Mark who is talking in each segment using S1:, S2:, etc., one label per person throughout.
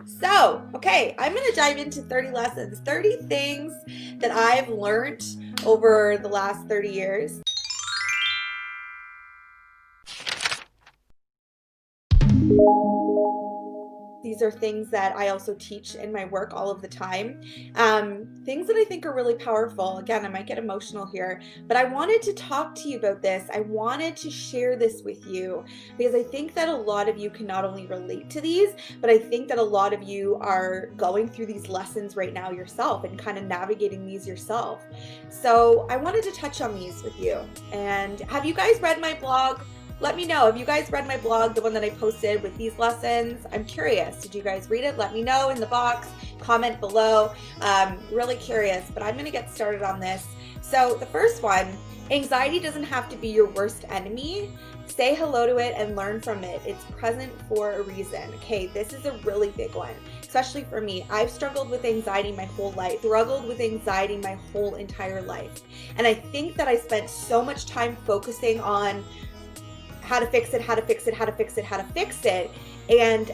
S1: So, okay, I'm going to dive into 30 lessons, 30 things that I've learned over the last 30 years. These are things that I also teach in my work all of the time. Things that I think are really powerful. Again, I might get emotional here, but I wanted to talk to you about this. I wanted to share this with you because I think that a lot of you can not only relate to these, but I think that a lot of you are going through these lessons right now yourself and kind of navigating these yourself. So I wanted to touch on these with you. And have you guys read my blog? Let me know. Have you guys read my blog, the one that I posted with these lessons? I'm curious. Did you guys read it? Let me know in the box. Comment below. Really curious, but I'm going to get started on this. So the first one, anxiety doesn't have to be your worst enemy. Say hello to it and learn from it. It's present for a reason. Okay, this is a really big one, especially for me. I've struggled with anxiety my whole life, struggled with anxiety my whole entire life. And I think that I spent so much time focusing on how to fix it, how to fix it, how to fix it, how to fix it. And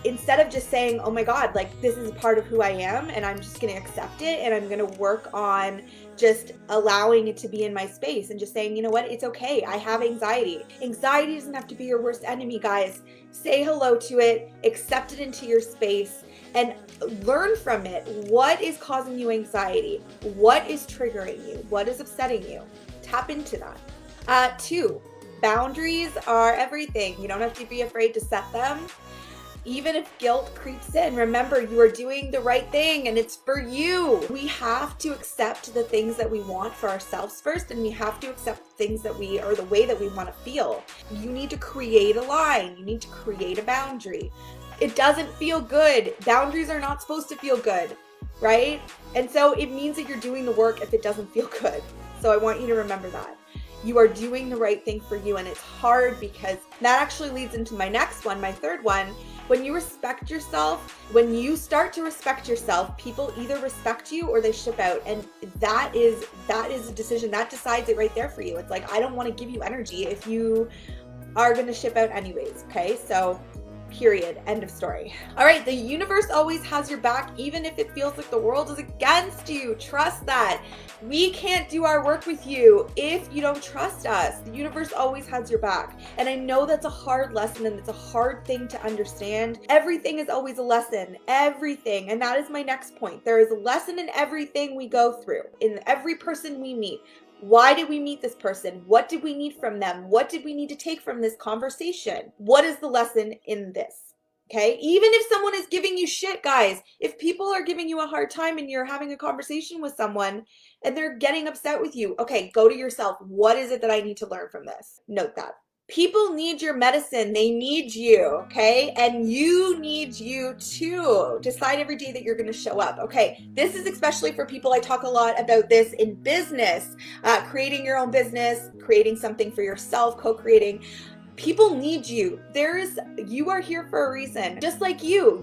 S1: instead of just saying, oh my God, like this is a part of who I am and I'm just going to accept it and I'm going to work on just allowing it to be in my space and just saying, you know what, it's okay. I have anxiety. Anxiety doesn't have to be your worst enemy, guys. Say hello to it, accept it into your space and learn from it. What is causing you anxiety? What is triggering you? What is upsetting you? Tap into that. 2, boundaries are everything. You don't have to be afraid to set them. Even if guilt creeps in, remember you are doing the right thing and it's for you. We have to accept the things that we want for ourselves first, and we have to accept things that or the way that we want to feel. You need to create a line. You need to create a boundary. It doesn't feel good. Boundaries are not supposed to feel good, right? And so it means that you're doing the work if it doesn't feel good. So I want you to remember that. You are doing the right thing for you, and it's hard because that actually leads into my next one, my third one. When you respect yourself, when you start to respect yourself, people either respect you or they ship out, and that is a decision that decides it right there for you. It's like, I don't want to give you energy if you are going to ship out anyways. Okay, so period, end of story. All right, the universe always has your back, even if it feels like the world is against you. Trust that. We can't do our work with you if you don't trust us. The universe always has your back. And I know that's a hard lesson and it's a hard thing to understand. Everything is always a lesson, everything. And that is my next point. There is a lesson in everything we go through, in every person we meet. Why did we meet this person? What did we need from them? What did we need to take from this conversation? What is the lesson in this? Okay, even if someone is giving you shit, guys, if people are giving you a hard time and you're having a conversation with someone and they're getting upset with you, okay, go to yourself. What is it that I need to learn from this? Note that. People need your medicine. They need you, okay? And you need you too. Decide every day that you're going to show up, okay? This is especially for people. I talk a lot about this in business, creating your own business, creating something for yourself, co-creating. People need you. You are here for a reason. Just like you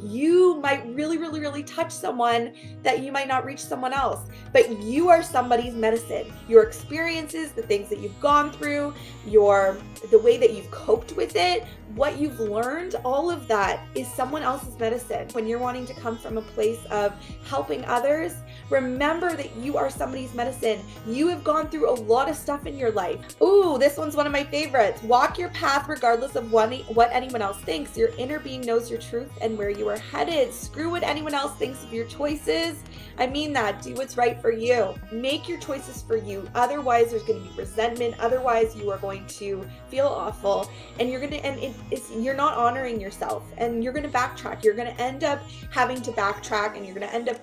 S1: might really touch someone that you might not reach someone else, but you are somebody's medicine. Your experiences, the things that you've gone through, the way that you've coped with it, what you've learned, all of that is someone else's medicine. When you're wanting to come from a place of helping others, remember that you are somebody's medicine. You have gone through a lot of stuff in your life. Ooh, this one's one of my favorites. Walk your path regardless of what anyone else thinks. Your inner being knows your truth and where you are headed. Screw what anyone else thinks of your choices. I mean that. Do what's right for you. Make your choices for you. Otherwise, there's going to be resentment. Otherwise, you are going to feel awful, and you're not honoring yourself, and you're going to backtrack. You're going to end up having to backtrack, and you're going to end up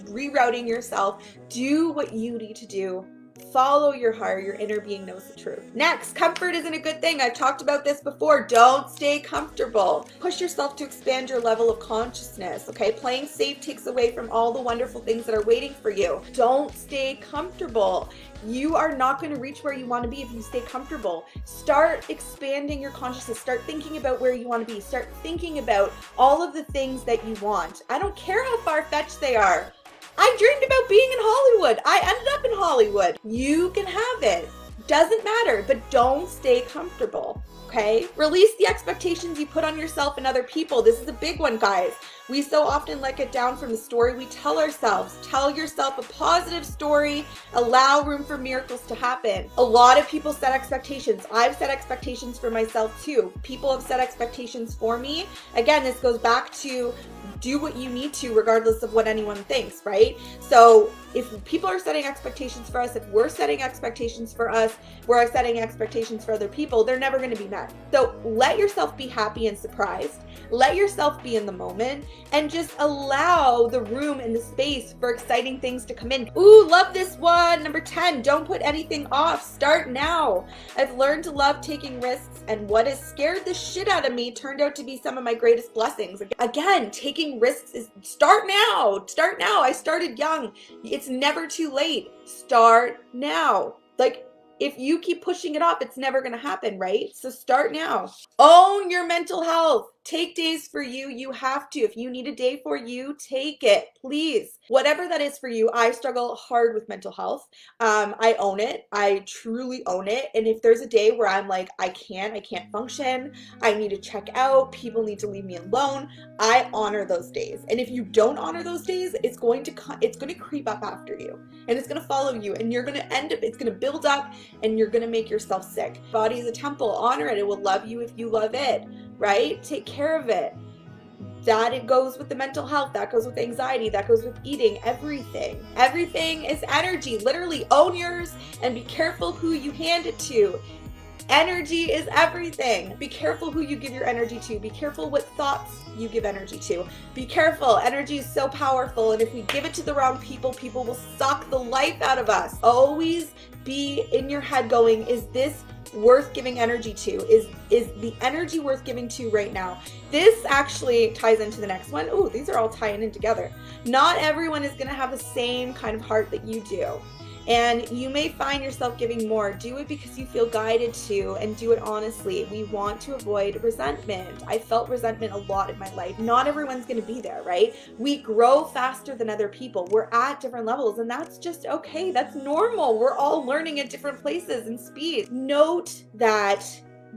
S1: rerouting yourself. Do what you need to do. Follow your heart. Your inner being knows the truth. Next, comfort isn't a good thing. I've talked about this before. Don't stay comfortable. Push yourself to expand your level of consciousness, okay? Playing safe takes away from all the wonderful things that are waiting for you. Don't stay comfortable. You are not going to reach where you want to be if you stay comfortable. Start expanding your consciousness. Start thinking about where you want to be. Start thinking about all of the things that you want. I don't care how far-fetched they are. I dreamed about being in Hollywood. I ended up in Hollywood. You can have it. Doesn't matter, but don't stay comfortable. Okay? Release the expectations you put on yourself and other people. This is a big one, guys. We so often let it down from the story we tell ourselves. Tell yourself a positive story. Allow room for miracles to happen. A lot of people set expectations. I've set expectations for myself too. People have set expectations for me. Again, this goes back to do what you need to regardless of what anyone thinks, right? So if people are setting expectations for us, if we're setting expectations for us, we're setting expectations for other people, they're never going to be met. So let yourself be happy and surprised. Let yourself be in the moment and just allow the room and the space for exciting things to come in. Ooh, love this one. Number 10, don't put anything off. Start now. I've learned to love taking risks, and what has scared the shit out of me turned out to be some of my greatest blessings. Again, taking risks is start now. Start now. I started young. It's never too late. Start now. Like, if you keep pushing it off, it's never going to happen, right? So start now. Own your mental health. Take days for you. You have to. If you need a day for you, take it, please. Whatever that is for you. I struggle hard with mental health. I own it. I truly own it. And if there's a day where I'm like, I can't function, I need to check out, people need to leave me alone, I honor those days. And if you don't honor those days, it's going to creep up after you, and it's going to follow you, and you're going to end up, it's going to build up, and you're going to make yourself sick. Body is a temple. Honor it. It will love you if you love it, right? Take care of it. That it goes with the mental health, that goes with anxiety, that goes with eating, everything. Everything is energy. Literally own yours and be careful who you hand it to. Energy is everything. Be careful who you give your energy to. Be careful what thoughts you give energy to. Be careful. Energy is so powerful, and if we give it to the wrong people, people will suck the life out of us. Always be in your head going, is this worth giving energy to? Is the energy worth giving to right now? This actually ties into the next one. Ooh, these are all tying in together. Not everyone is going to have the same kind of heart that you do. And you may find yourself giving more. Do it because you feel guided to, and do it honestly. We want to avoid resentment. I felt resentment a lot in my life. Not everyone's going to be there, right? We grow faster than other people. We're at different levels, and that's just okay. That's normal. We're all learning at different places and speeds. Note that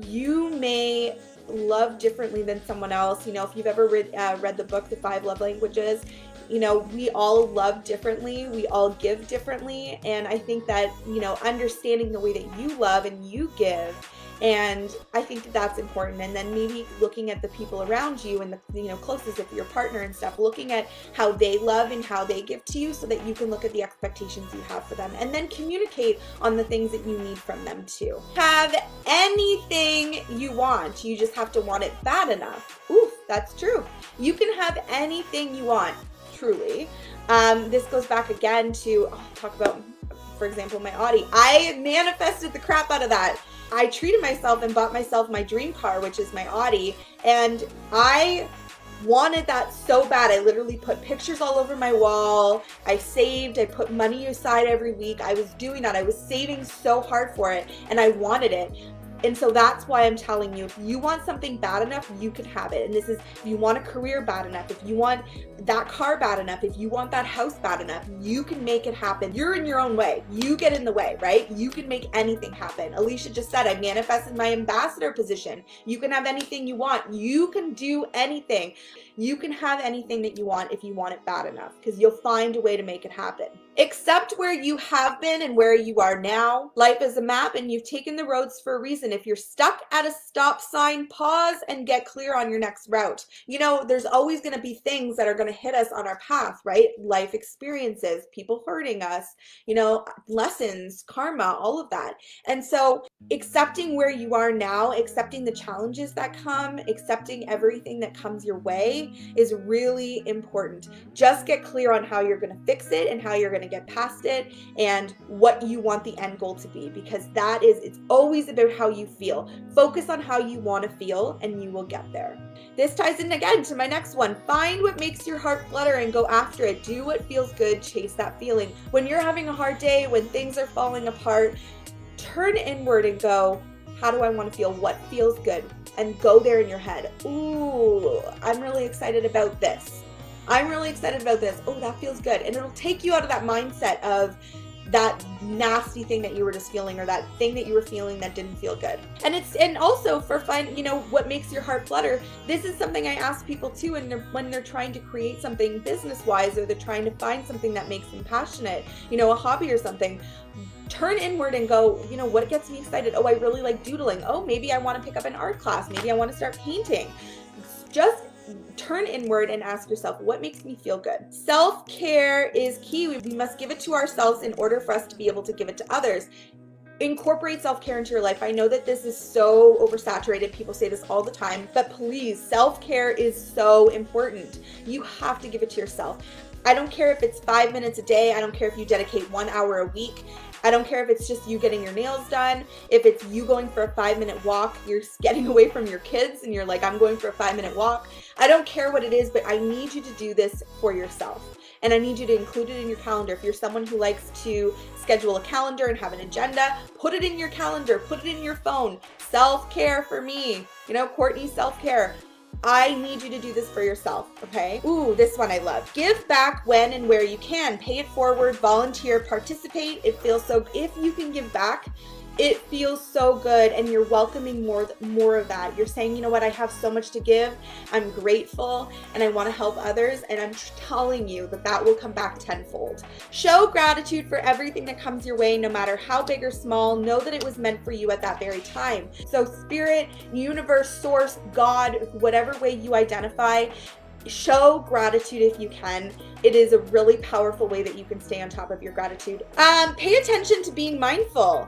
S1: you may love differently than someone else. You know, if you've ever read the book, The 5 Love Languages, you know, we all love differently. We all give differently. And I think that, you know, understanding the way that you love and you give, and I think that that's important. And then maybe looking at the people around you and the, you know, closest, if your partner and stuff, looking at how they love and how they give to you, so that you can look at the expectations you have for them, and then communicate on the things that you need from them too. Have anything you want. You just have to want it bad enough. Oof, that's true. You can have anything you want. Truly. This goes back again to talk about, for example, my Audi. I manifested the crap out of that. I treated myself and bought myself my dream car, which is my Audi, and I wanted that so bad. I literally put pictures all over my wall. I saved, I put money aside every week. I was doing that. I was saving so hard for it, and I wanted it. And so that's why I'm telling you, if you want something bad enough, you can have it. And this is, if you want a career bad enough, if you want that car bad enough, if you want that house bad enough, you can make it happen. You're in your own way. You get in the way, right? You can make anything happen. Alicia just said, I manifested my ambassador position. You can have anything you want. You can do anything. You can have anything that you want if you want it bad enough, because you'll find a way to make it happen. Accept where you have been and where you are now. Life is a map, and you've taken the roads for a reason. If you're stuck at a stop sign, pause and get clear on your next route. You know, there's always going to be things that are going to hit us on our path, right? Life experiences, people hurting us, you know, lessons, karma, all of that. And so accepting where you are now, accepting the challenges that come, accepting everything that comes your way is really important. Just get clear on how you're going to fix it and how you're going to get past it, and what you want the end goal to be, because that is, it's always about how you feel. Focus on how you want to feel and you will get there. This ties in again to my next one. Find what makes your heart flutter and go after it. Do what feels good. Chase that feeling. When you're having a hard day, when things are falling apart, turn inward and go, how do I want to feel? What feels good? And go there in your head. Ooh, I'm really excited about this. I'm really excited about this. Oh, that feels good. And it'll take you out of that mindset of that nasty thing that you were just feeling, or that thing that you were feeling that didn't feel good. And also for what makes your heart flutter. This is something I ask people too, and when they're trying to create something business wise, or they're trying to find something that makes them passionate, a hobby or something. Turn inward and go, what gets me excited? Oh, I really like doodling. Oh, maybe I want to pick up an art class. Maybe I want to start painting. Just turn inward and ask yourself, what makes me feel good? Self-care is key. We must give it to ourselves in order for us to be able to give it to others. Incorporate self-care into your life. I know that this is so oversaturated. People say this all the time, but please, self-care is so important. You have to give it to yourself. I don't care if it's 5 minutes a day. I don't care if you dedicate 1 hour a week. I don't care if it's just you getting your nails done. If it's you going for a 5-minute walk, you're getting away from your kids and you're like, I'm going for a 5-minute walk. I don't care what it is, but I need you to do this for yourself. And I need you to include it in your calendar. If you're someone who likes to schedule a calendar and have an agenda, put it in your calendar, put it in your phone. Self-care for me, Courtney, self-care. I need you to do this for yourself, okay? Ooh, this one I love. Give back when and where you can. Pay it forward, volunteer, participate. It feels so, if you can give back, it feels so good, and you're welcoming more of that. You're saying, you know what, I have so much to give. I'm grateful and I want to help others, and I'm telling you that will come back tenfold. Show gratitude for everything that comes your way, no matter how big or small. Know that it was meant for you at that very time. So spirit, universe, source, God, whatever way you identify, show gratitude if you can. It is a really powerful way that you can stay on top of your gratitude. Pay attention to being mindful.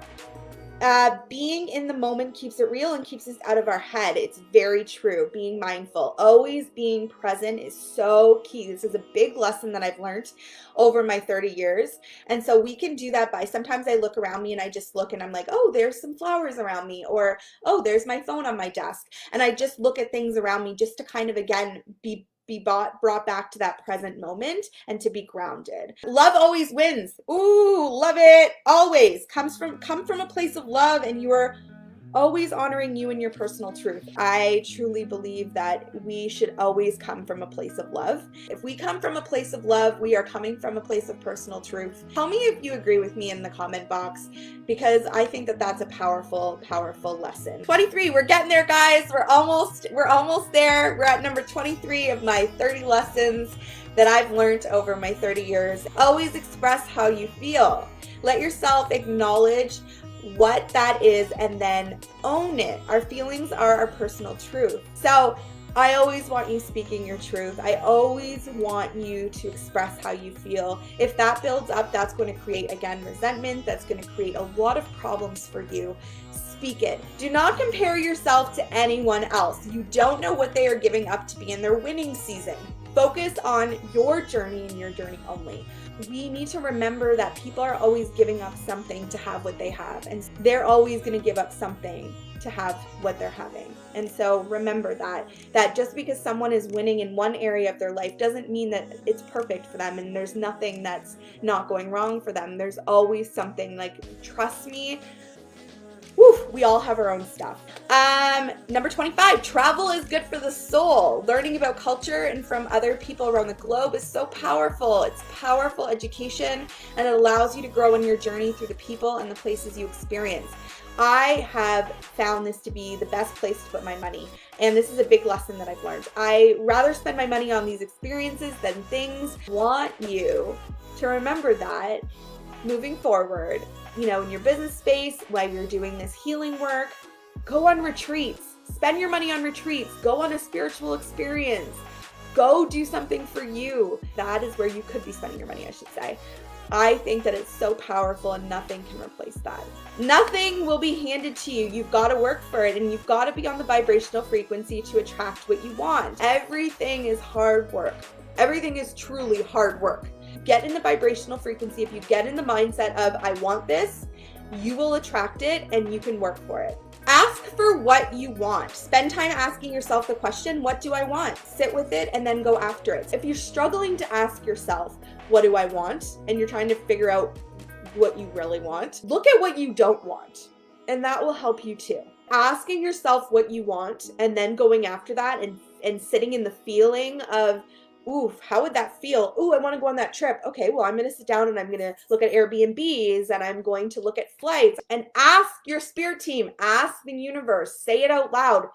S1: Being in the moment keeps it real and keeps us out of our head. It's very true. Being mindful, always being present is so key. This is a big lesson that I've learned over my 30 years. And so we can do that by, sometimes I look around me and I just look and I'm like, oh, there's some flowers around me, or, oh, there's my phone on my desk. And I just look at things around me just to kind of, again, be brought back to that present moment and to be grounded. Love always wins. Ooh, love it. Always come from a place of love, and you are always honoring you and your personal truth. I truly believe that we should always come from a place of love. If we come from a place of love, we are coming from a place of personal truth. Tell me if you agree with me in the comment box, because I think that that's a powerful, powerful lesson. 23, we're getting there, guys. We're almost there. We're at number 23 of my 30 lessons that I've learned over my 30 years. Always express how you feel. Let yourself acknowledge what that is and then own it. Our feelings are our personal truth. So I always want you speaking your truth. I always want you to express how you feel. If that builds up, that's going to create, again, resentment. That's going to create a lot of problems for you. Speak it. Do not compare yourself to anyone else. You don't know what they are giving up to be in their winning season. Focus on your journey and your journey only. We need to remember that people are always giving up something to have what they have, and they're always going to give up something to have what they're having. And so remember that just because someone is winning in one area of their life doesn't mean that it's perfect for them, and there's nothing that's not going wrong for them. There's always something. Like, trust me, we all have our own stuff. Number 25, travel is good for the soul. Learning about culture and from other people around the globe is so powerful. It's powerful education, and it allows you to grow in your journey through the people and the places you experience. I have found this to be the best place to put my money, and this is a big lesson that I've learned. I rather spend my money on these experiences than things. I want you to remember that moving forward, in your business space, while you're doing this healing work, go on retreats, spend your money on retreats, go on a spiritual experience, go do something for you. That is where you could be spending your money, I should say. I think that it's so powerful, and nothing can replace that. Nothing will be handed to you. You've got to work for it, and you've got to be on the vibrational frequency to attract what you want. Everything is hard work. Everything is truly hard work. Get in the vibrational frequency. If you get in the mindset of, I want this, you will attract it, and you can work for it. Ask for what you want. Spend time asking yourself the question, what do I want? Sit with it and then go after it. If you're struggling to ask yourself, what do I want? And you're trying to figure out what you really want, look at what you don't want, and that will help you too. Asking yourself what you want and then going after that, and sitting in the feeling of Oof, how would that feel? Ooh, I want to go on that trip. Okay, well, I'm going to sit down and I'm going to look at Airbnbs and I'm going to look at flights and ask your spirit team, ask the universe, say it out loud,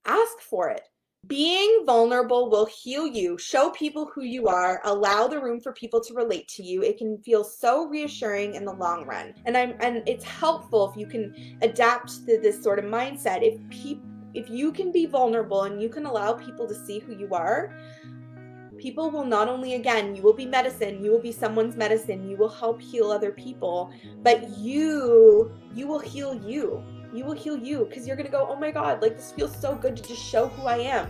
S1: ask for it. Being vulnerable will heal you, show people who you are, allow the room for people to relate to you. It can feel so reassuring in the long run. And it's helpful if you can adapt to this sort of mindset. If you can be vulnerable and you can allow people to see who you are, people will not only, again, you will be medicine, you will be someone's medicine, you will help heal other people, but you will heal you. You will heal you because you're going to go, oh my God, like this feels so good to just show who I am.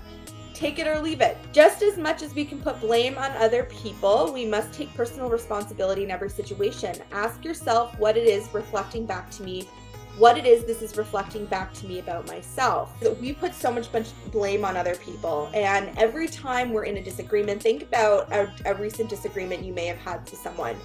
S1: Take it or leave it. Just as much as we can put blame on other people, we must take personal responsibility in every situation. Ask yourself what it is reflecting back to me, what it is this is reflecting back to me about myself. We put so much blame on other people, and every time we're in a disagreement, think about a recent disagreement you may have had with someone.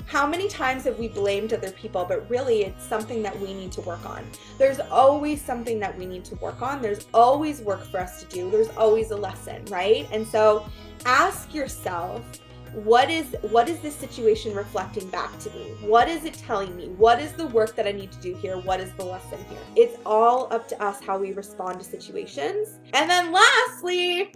S1: How many times have we blamed other people, but really it's something that we need to work on. There's always something that we need to work on. There's always work for us to do. There's always a lesson, right? And so ask yourself, what is this situation reflecting back to me? What is it telling me? What is the work that I need to do here? What is the lesson here? It's all up to us how we respond to situations. And then lastly,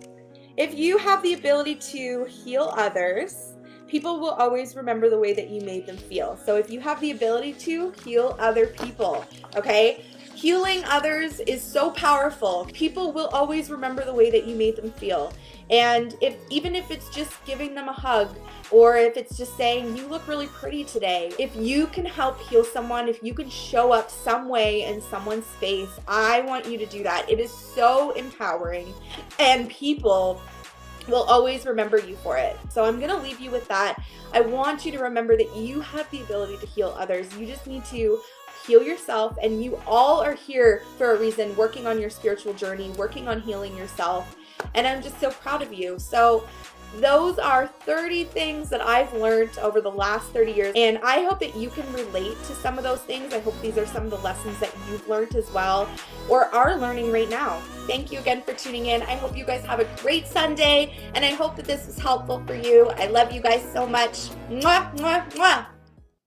S1: if you have the ability to heal others, people will always remember the way that you made them feel. So if you have the ability to heal other people, okay? Healing others is so powerful. People will always remember the way that you made them feel. And even if it's just giving them a hug, or if it's just saying, you look really pretty today, if you can help heal someone, if you can show up some way in someone's space, I want you to do that. It is so empowering, and people will always remember you for it. So I'm going to leave you with that. I want you to remember that you have the ability to heal others. You just need to heal yourself, and you all are here for a reason, working on your spiritual journey, working on healing yourself. And I'm just so proud of you. So those are 30 things that I've learned over the last 30 years. And I hope that you can relate to some of those things. I hope these are some of the lessons that you've learned as well, or are learning right now. Thank you again for tuning in. I hope you guys have a great Sunday, and I hope that this was helpful for you. I love you guys so much. Mwah, mwah, mwah.